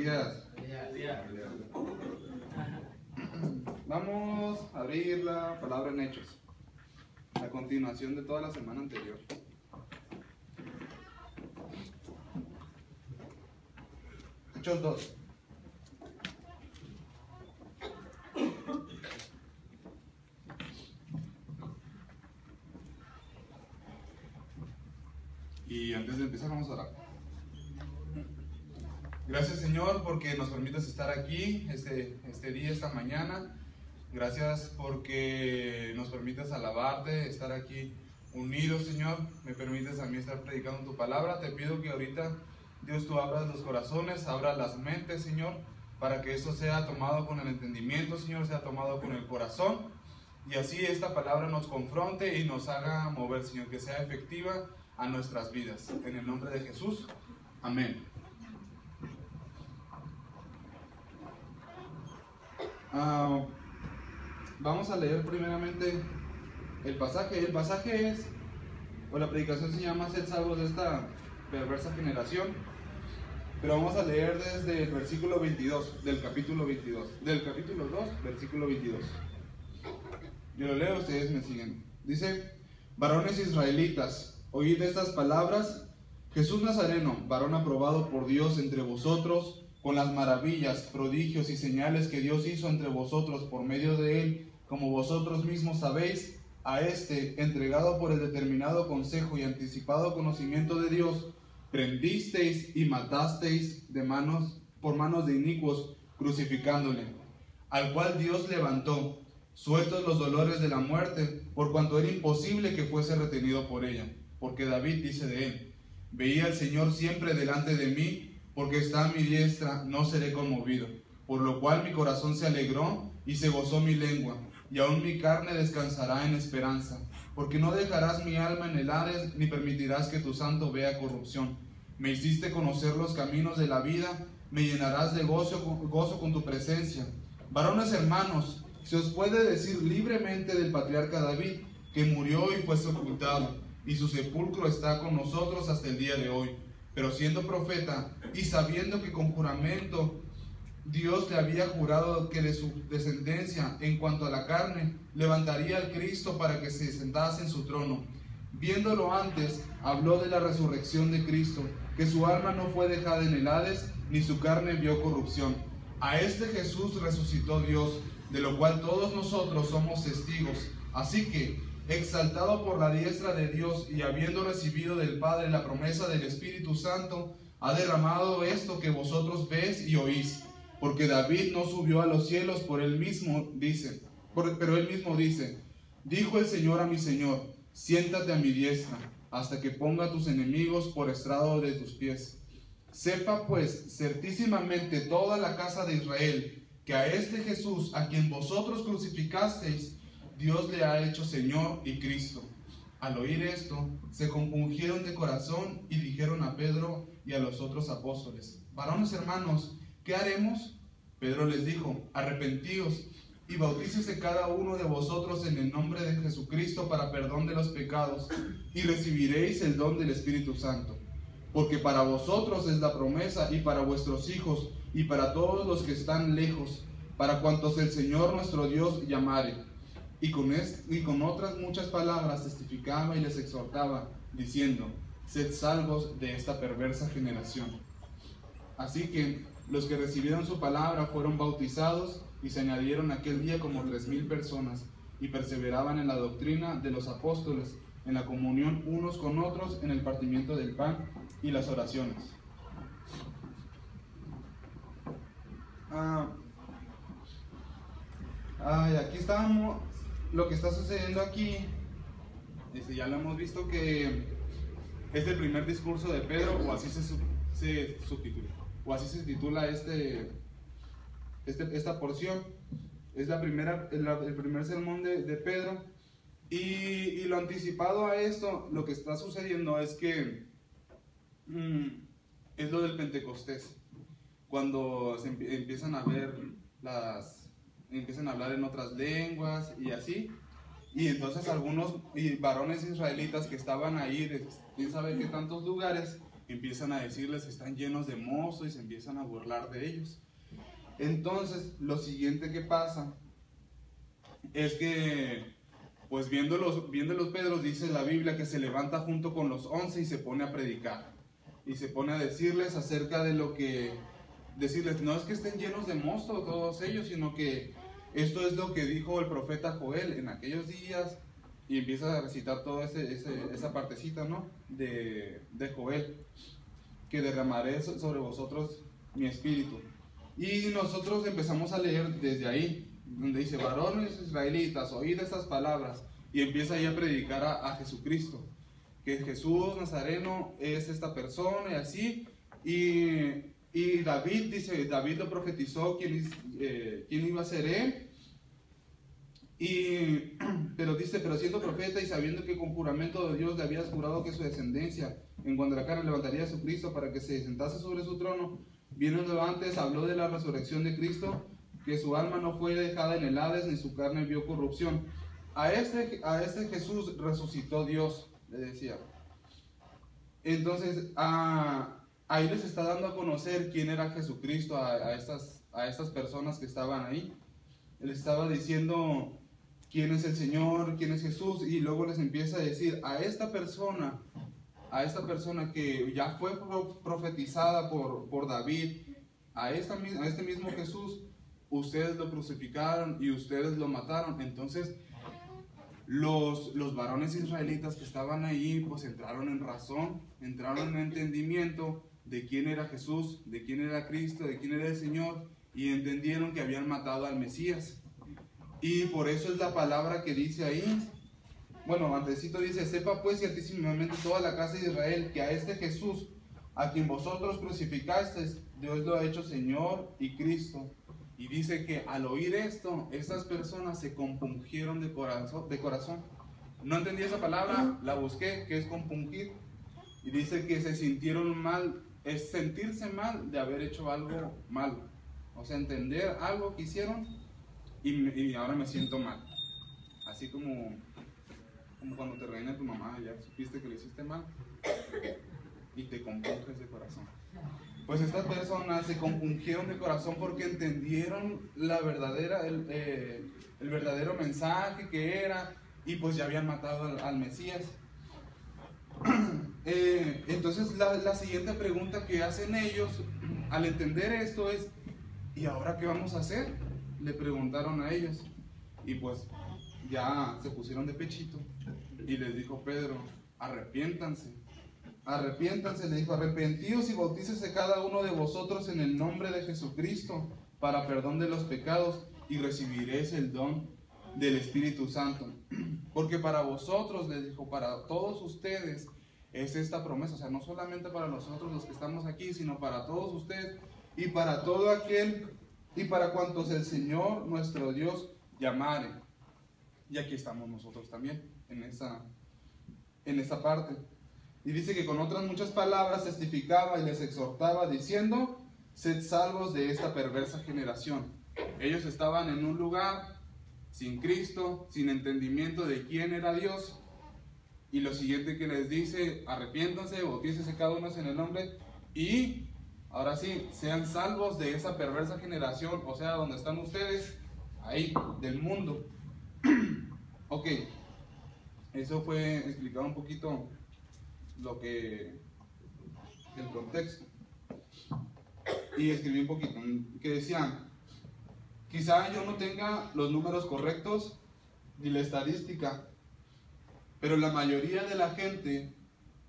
días. Vamos a abrir la palabra en Hechos, a continuación de toda la semana anterior. Hechos 2. Y antes de empezar vamos a orar. Gracias, Señor, porque nos permites estar aquí este día, esta mañana. Gracias porque nos permites alabarte, estar aquí unidos, Señor. Me permites a mí estar predicando tu palabra. Te pido que ahorita, Dios, tú abras los corazones, abras las mentes, Señor, para que esto sea tomado con el entendimiento, Señor, sea tomado con el corazón. Y así esta palabra nos confronte y nos haga mover, Señor, que sea efectiva a nuestras vidas. En el nombre de Jesús, amén. Vamos a leer primeramente el pasaje. El pasaje es, o la predicación se llama "Sed salvos de esta perversa generación", pero vamos a leer desde el versículo 22 del capítulo 22, del capítulo 2, versículo 22. Yo lo leo, ustedes me siguen. Dice: varones israelitas, oíd estas palabras. Jesús Nazareno, varón aprobado por Dios entre vosotros, con las maravillas, prodigios y señales que Dios hizo entre vosotros por medio de él, como vosotros mismos sabéis, a este, entregado por el determinado consejo y anticipado conocimiento de Dios, prendisteis y matasteis por manos de inicuos, crucificándole, al cual Dios levantó, sueltos los dolores de la muerte, por cuanto era imposible que fuese retenido por ella. Porque David dice de él: veía al Señor siempre delante de mí, porque está a mi diestra, no seré conmovido. Por lo cual mi corazón se alegró y se gozó mi lengua, y aún mi carne descansará en esperanza. Porque no dejarás mi alma en el Hades, ni permitirás que tu santo vea corrupción. Me hiciste conocer los caminos de la vida, me llenarás de gozo con tu presencia. Varones hermanos, se os puede decir libremente del patriarca David, que murió y fue sepultado, y su sepulcro está con nosotros hasta el día de hoy. Pero siendo profeta, y sabiendo que con juramento Dios le había jurado que de su descendencia, en cuanto a la carne, levantaría al Cristo para que se sentase en su trono, viéndolo antes, habló de la resurrección de Cristo, que su alma no fue dejada en el Hades, ni su carne vio corrupción. A este Jesús resucitó Dios, de lo cual todos nosotros somos testigos. Así que, exaltado por la diestra de Dios y habiendo recibido del Padre la promesa del Espíritu Santo, ha derramado esto que vosotros veis y oís. Porque David no subió a los cielos, pero él mismo dice: dijo el Señor a mi Señor, siéntate a mi diestra, hasta que ponga a tus enemigos por estrado de tus pies. Sepa pues certísimamente toda la casa de Israel, que a este Jesús, a quien vosotros crucificasteis, Dios le ha hecho Señor y Cristo. Al oír esto, se compungieron de corazón y dijeron a Pedro y a los otros apóstoles: varones hermanos, ¿qué haremos? Pedro les dijo: arrepentíos y bautícese cada uno de vosotros en el nombre de Jesucristo para perdón de los pecados, y recibiréis el don del Espíritu Santo. Porque para vosotros es la promesa, y para vuestros hijos, y para todos los que están lejos, para cuantos el Señor nuestro Dios llamare. Y con otras muchas palabras testificaba y les exhortaba, diciendo: sed salvos de esta perversa generación. Así que los que recibieron su palabra fueron bautizados, y se añadieron aquel día como 3,000 personas, y perseveraban en la doctrina de los apóstoles, en la comunión unos con otros, en el partimiento del pan y las oraciones. Aquí estábamos. Lo que está sucediendo aquí, ya lo hemos visto, que es el primer discurso de Pedro, o así se subtitula, o así se titula esta porción. Es el primer sermón de Pedro, y lo anticipado a esto, lo que está sucediendo es que es lo del Pentecostés, cuando se empiezan a ver empiezan a hablar en otras lenguas y así, y entonces algunos varones israelitas que estaban ahí de quién sabe qué tantos lugares empiezan a decirles que están llenos de mosto y se empiezan a burlar de ellos. Entonces, lo siguiente que pasa es que, pues viéndolos Pedro, dice la Biblia que se levanta junto con los 11 y se pone a predicar. Y se pone a decirles acerca de lo que, decirles, no es que estén llenos de mosto todos ellos, sino que esto es lo que dijo el profeta Joel en aquellos días. Y empieza a recitar toda esa partecita, ¿no? de Joel, que derramaré sobre vosotros mi espíritu. Y nosotros empezamos a leer desde ahí, donde dice, varones israelitas, oíd estas palabras, y empieza ahí a predicar a Jesucristo, que Jesús Nazareno es esta persona y así, y David dice, David lo profetizó, quién iba a ser él, pero dice, pero siendo profeta y sabiendo que con juramento de Dios le había jurado que su descendencia en cuanto a la carne levantaría a su Cristo para que se sentase sobre su trono, viéndolo antes, habló de la resurrección de Cristo, que su alma no fue dejada en el Hades, ni su carne vio corrupción. A este Jesús resucitó Dios, le decía. Entonces, ahí les está dando a conocer quién era Jesucristo a estas personas que estaban ahí. Él estaba diciendo quién es el Señor, quién es Jesús, y luego les empieza a decir a esta persona que ya fue profetizada por David, a este mismo Jesús, ustedes lo crucificaron y ustedes lo mataron. Entonces los varones israelitas que estaban ahí, pues entraron en razón, entraron en entendimiento de quién era Jesús, de quién era Cristo, de quién era el Señor, y entendieron que habían matado al Mesías. Y por eso es la palabra que dice ahí, bueno, antesito dice, sepa pues ciertísimamente toda la casa de Israel que a este Jesús, a quien vosotros crucificasteis, Dios lo ha hecho Señor y Cristo. Y dice que al oír esto, estas personas se compungieron de corazón. No entendí esa palabra, la busqué, que es compungir. Y dice que se sintieron mal, es sentirse mal de haber hecho algo malo. O sea, entender algo que hicieron y ahora me siento mal. Así como cuando te regaña tu mamá, ya supiste que lo hiciste mal y te compunges de corazón. Pues estas personas se compungieron de corazón porque entendieron el verdadero mensaje que era, y pues ya habían matado al Mesías. Entonces la siguiente pregunta que hacen ellos al entender esto es, ¿y ahora qué vamos a hacer? Le preguntaron a ellos, y pues ya se pusieron de pechito y les dijo Pedro, arrepiéntanse, le dijo, arrepentíos y bautícese cada uno de vosotros en el nombre de Jesucristo para perdón de los pecados, y recibiréis el don del Espíritu Santo, porque para vosotros, les dijo, para todos ustedes es esta promesa. O sea, no solamente para nosotros los que estamos aquí, sino para todos ustedes y para todo aquel y para cuantos el Señor nuestro Dios llamare. Y aquí estamos nosotros también en esa parte. Y dice que con otras muchas palabras testificaba y les exhortaba diciendo, sed salvos de esta perversa generación. Ellos estaban en un lugar sin Cristo, sin entendimiento de quién era Dios. Y lo siguiente que les dice, arrepiéntanse, bautícese cada uno en el nombre, y ahora sí, sean salvos de esa perversa generación, o sea, donde están ustedes, ahí, del mundo. Ok, eso fue explicar un poquito el contexto. Y escribí un poquito, que decía, quizá yo no tenga los números correctos ni la estadística, pero la mayoría de la gente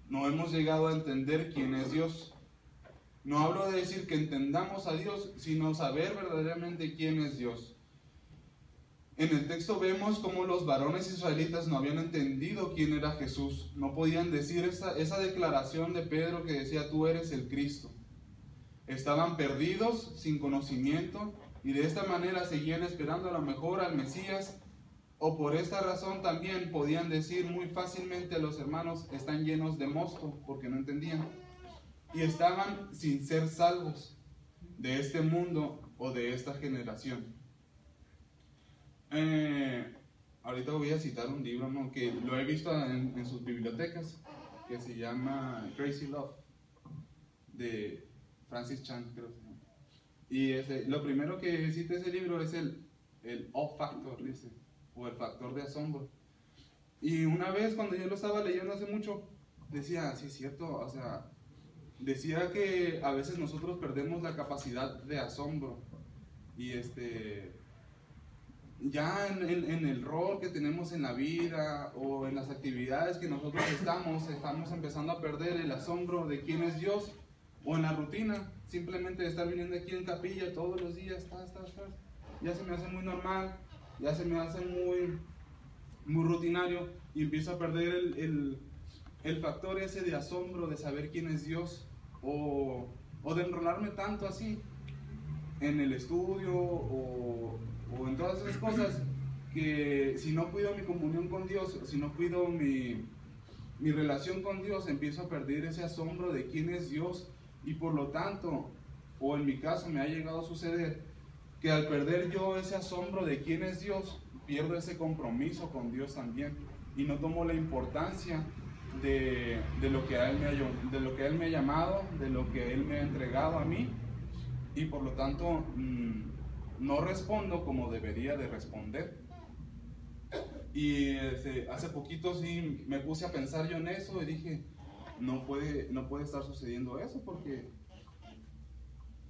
no hemos llegado a entender quién es Dios. No hablo de decir que entendamos a Dios, sino saber verdaderamente quién es Dios. En el texto vemos cómo los varones israelitas no habían entendido quién era Jesús. No podían decir esa declaración de Pedro que decía, tú eres el Cristo. Estaban perdidos, sin conocimiento, y de esta manera seguían esperando a lo mejor al Mesías. O por esta razón también podían decir muy fácilmente a los hermanos, están llenos de mosto, porque no entendían. Y estaban sin ser salvos de este mundo o de esta generación. Ahorita voy a citar un libro, ¿no?, que lo he visto en sus bibliotecas, que se llama Crazy Love. de Francis Chan, creo que se llama. Y lo primero que cita ese libro es el awe factor, dice, o el factor de asombro. Y una vez cuando yo lo estaba leyendo hace mucho, decía, sí es cierto, o sea, decía que a veces nosotros perdemos la capacidad de asombro. Y ya en el rol que tenemos en la vida o en las actividades que nosotros estamos empezando a perder el asombro de quién es Dios, o en la rutina, simplemente de estar viniendo aquí en capilla todos los días, ya se me hace muy normal, ya se me hace muy rutinario, y empiezo a perder el factor ese de asombro, de saber quién es Dios, o de enrolarme tanto así en el estudio o en todas esas cosas, que si no cuido mi comunión con Dios, si no cuido mi relación con Dios, empiezo a perder ese asombro de quién es Dios. Y por lo tanto, o en mi caso me ha llegado a suceder, que al perder yo ese asombro de quién es Dios, pierdo ese compromiso con Dios también, y no tomo la importancia de lo que Él me ha llamado, de lo que Él me ha entregado a mí, y por lo tanto no respondo como debería de responder. Y hace poquito sí me puse a pensar yo en eso y dije, no puede estar sucediendo eso, porque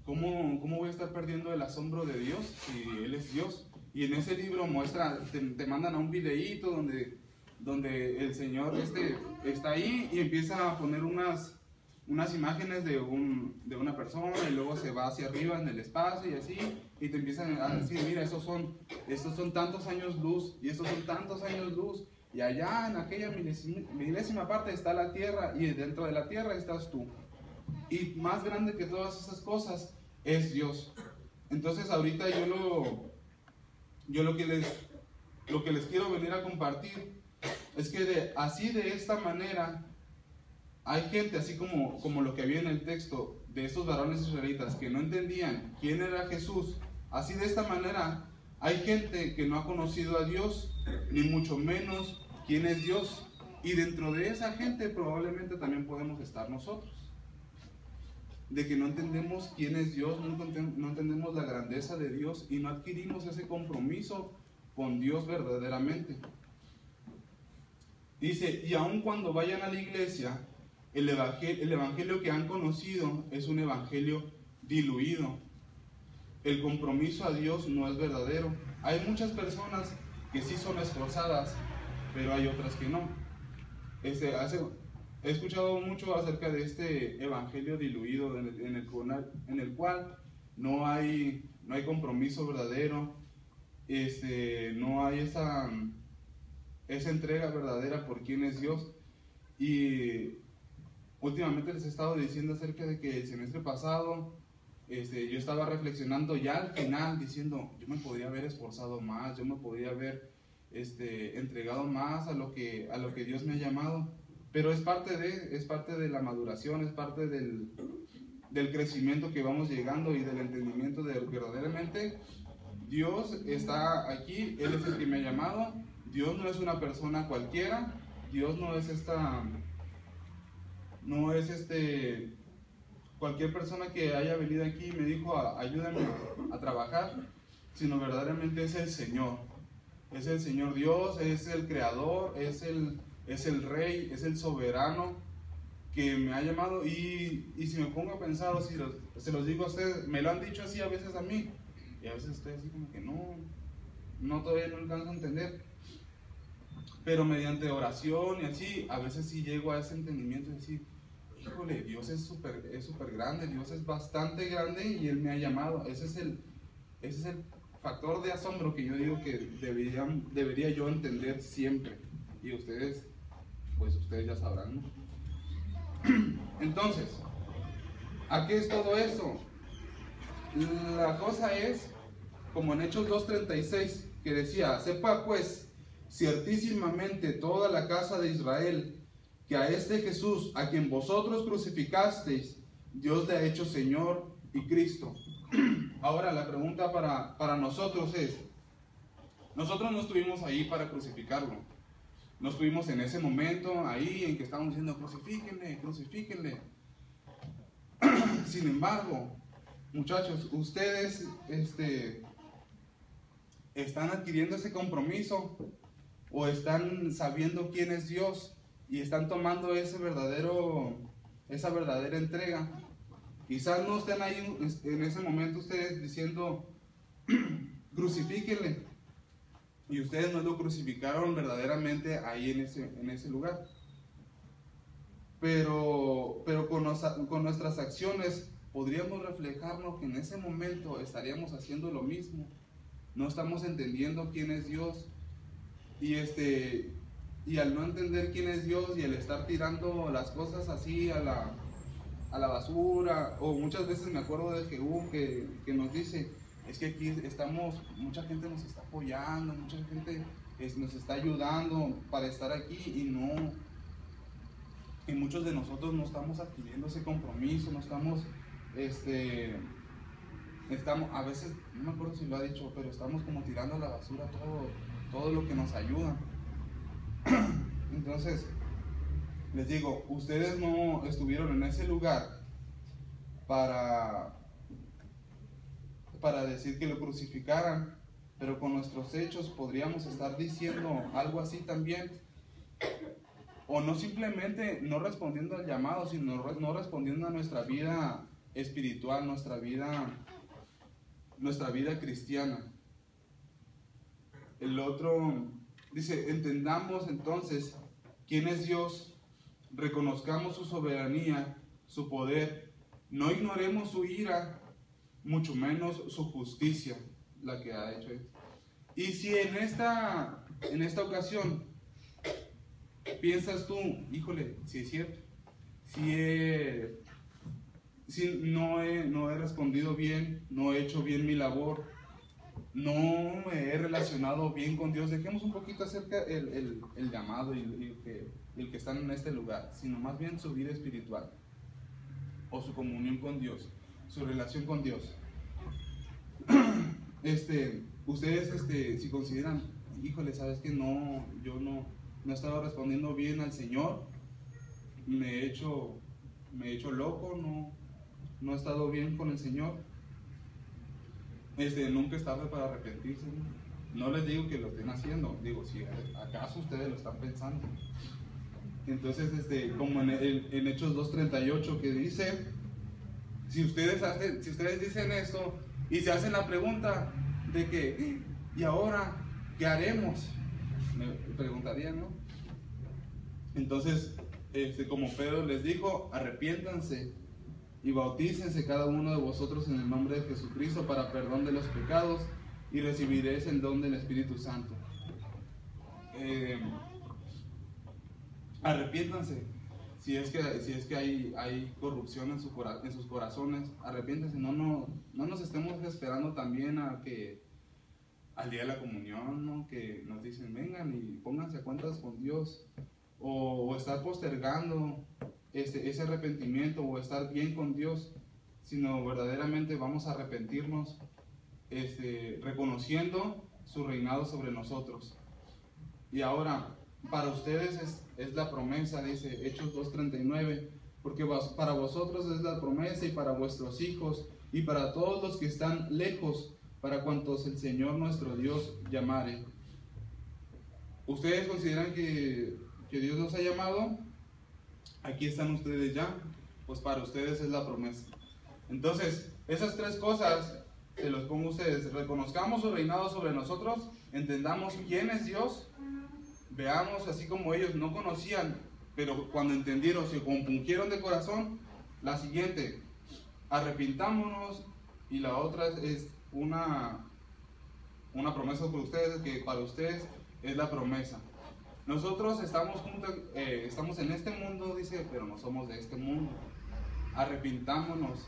¿cómo voy a estar perdiendo el asombro de Dios si Él es Dios? Y en ese libro muestra, te mandan a un videíto donde el Señor está ahí y empieza a poner unas imágenes de una persona, y luego se va hacia arriba en el espacio y así, y te empiezan a decir, mira, estos son tantos años luz, y estos son tantos años luz, y allá en aquella milésima parte está la tierra, y dentro de la tierra estás tú. Y más grande que todas esas cosas es Dios. Entonces ahorita yo lo que les quiero venir a compartir es que de esta manera hay gente, así como lo que había en el texto de estos varones israelitas que no entendían quién era Jesús, así de esta manera hay gente que no ha conocido a Dios, ni mucho menos quién es Dios, y dentro de esa gente probablemente también podemos estar nosotros, de que no entendemos quién es Dios, no entendemos la grandeza de Dios, y no adquirimos ese compromiso con Dios verdaderamente. Dice, y aun cuando vayan a la iglesia, el evangelio que han conocido es un evangelio diluido. El compromiso a Dios no es verdadero. Hay muchas personas que sí son esforzadas, pero hay otras que no. He escuchado mucho acerca de este evangelio diluido en el cual no hay compromiso verdadero, no hay esa entrega verdadera por quién es Dios. Y últimamente les he estado diciendo acerca de que el semestre pasado yo estaba reflexionando ya al final, diciendo, yo me podría haber esforzado más, yo me podría haber entregado más a lo que Dios me ha llamado, pero es parte de la maduración, es parte del crecimiento que vamos llegando, y del entendimiento de verdaderamente Dios está aquí, Él es el que me ha llamado. Dios no es una persona cualquiera, Dios no es cualquier persona que haya venido aquí y me dijo, ayúdame a trabajar, sino verdaderamente es el Señor Dios, es el Creador, es el Rey, es el soberano que me ha llamado. Y si me pongo a pensar, o si se los digo a ustedes, me lo han dicho así a veces a mí, y a veces estoy así como que no todavía no alcanzo a entender, pero mediante oración y así, a veces sí llego a ese entendimiento de decir, híjole, Dios es súper grande, Dios es bastante grande, y Él me ha llamado. Ese es el factor de asombro que yo digo que debería yo entender siempre, y ustedes ya sabrán, ¿no? Entonces, ¿a qué es todo eso? La cosa es, como en Hechos 2:36, que decía, sepa pues ciertísimamente toda la casa de Israel, que a este Jesús, a quien vosotros crucificasteis, Dios le ha hecho Señor y Cristo. Ahora la pregunta para nosotros es, nosotros no estuvimos ahí para crucificarlo, no estuvimos en ese momento ahí en que estábamos diciendo, crucifíquenle, crucifíquenle. Sin embargo, muchachos, ustedes están adquiriendo ese compromiso o están sabiendo quién es Dios y están tomando esa verdadera entrega. Quizás no estén ahí en ese momento ustedes diciendo crucifíquenle, y ustedes no lo crucificaron verdaderamente ahí en ese lugar, pero con nuestras acciones podríamos reflejarnos que en ese momento estaríamos haciendo lo mismo. No estamos entendiendo quién es Dios, y al no entender quién es Dios y el estar tirando las cosas así a la basura, o muchas veces me acuerdo de Jehú que nos dice, es que aquí mucha gente nos está apoyando, mucha gente nos está ayudando para estar aquí, y muchos de nosotros no estamos adquiriendo ese compromiso, no estamos, a veces, no me acuerdo si lo ha dicho, pero estamos como tirando a la basura todo lo que nos ayuda. Entonces, les digo, ustedes no estuvieron en ese lugar para decir que lo crucificaran, pero con nuestros hechos podríamos estar diciendo algo así también, o no simplemente no respondiendo al llamado, sino no respondiendo a nuestra vida espiritual, nuestra vida cristiana. El otro dice, entendamos entonces quién es Dios, reconozcamos su soberanía, su poder, no ignoremos su ira, mucho menos su justicia, la que ha hecho Él. Y si en esta ocasión piensas tú, híjole, si es cierto, si no he respondido bien, no he hecho bien mi labor, no me he relacionado bien con Dios, dejemos un poquito acerca el llamado y el que están en este lugar, sino más bien su vida espiritual o su comunión con Dios, su relación con Dios. Ustedes si consideran, híjole, sabes que yo no he estado respondiendo bien al Señor, me he hecho loco, no he estado bien con el Señor, nunca es tarde para arrepentirse. No les digo que lo estén haciendo, digo, si acaso ustedes lo están pensando. Entonces, como en Hechos 2:38 que dice, si ustedes dicen esto y se hacen la pregunta de que, ¿y ahora qué haremos? Me preguntarían, ¿no? Entonces, como Pedro les dijo, arrepiéntanse y bautícense cada uno de vosotros en el nombre de Jesucristo para perdón de los pecados, y recibiréis el don del Espíritu Santo. Arrepiéntanse. Si es que hay corrupción en sus corazones, arrepiéntanse. No nos estemos esperando también al día de la comunión, ¿no? Que nos dicen, vengan y pónganse a cuentas con Dios, o estar postergando ese arrepentimiento o estar bien con Dios, sino verdaderamente vamos a arrepentirnos, reconociendo su reinado sobre nosotros. Y ahora, para ustedes es la promesa, dice Hechos 2:39, porque para vosotros es la promesa, y para vuestros hijos, y para todos los que están lejos, para cuantos el Señor nuestro Dios llamare. ¿Ustedes consideran que Dios los ha llamado? Aquí están ustedes ya, pues para ustedes es la promesa. Entonces, esas tres cosas se los pongo a ustedes: reconozcamos su reinado sobre nosotros, entendamos quién es Dios, veamos así como ellos no conocían, pero cuando entendieron se compungieron de corazón. La siguiente, arrepintámonos, y la otra es una promesa por ustedes, que para ustedes es la promesa. Nosotros estamos en este mundo, dice, pero no somos de este mundo. Arrepintámonos,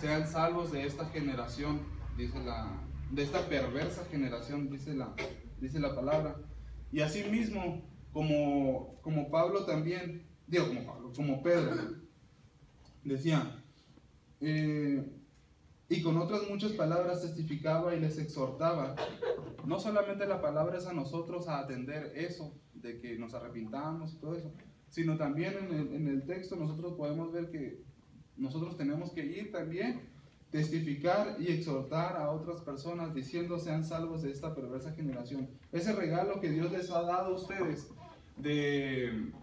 sean salvos de esta generación, de esta perversa generación, dice la palabra. Y así mismo, como Pablo también, como Pedro decía, y con otras muchas palabras testificaba y les exhortaba. No solamente la palabra es a nosotros a atender eso, de que nos arrepintamos y todo eso, sino también en el texto nosotros podemos ver que nosotros tenemos que ir también, testificar y exhortar a otras personas diciendo sean salvos de esta perversa generación. Ese regalo que Dios les ha dado a ustedes del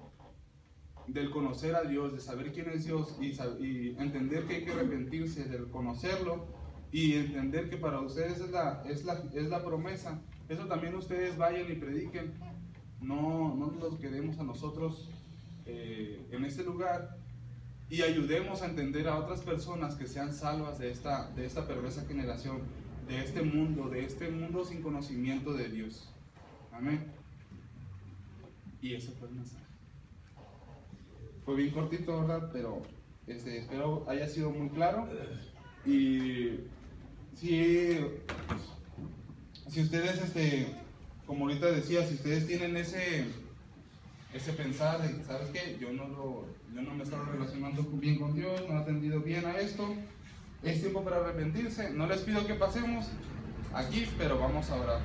conocer a Dios, de saber quién es Dios y entender que hay que arrepentirse, del conocerlo y entender que para ustedes es la promesa. Eso también ustedes vayan y prediquen. No nos quedemos a nosotros en este lugar y ayudemos a entender a otras personas que sean salvas de esta perversa generación, de este mundo sin conocimiento de Dios. Amén. Y ese fue el mensaje. Fue bien cortito, ¿verdad? Pero espero haya sido muy claro. Y si ustedes, como ahorita decía, si ustedes tienen ese pensar de, ¿sabes qué? Yo no me he estado relacionando bien con Dios, no he atendido bien a esto, es tiempo para arrepentirse. No les pido que pasemos aquí, pero vamos a orar.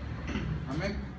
Amén.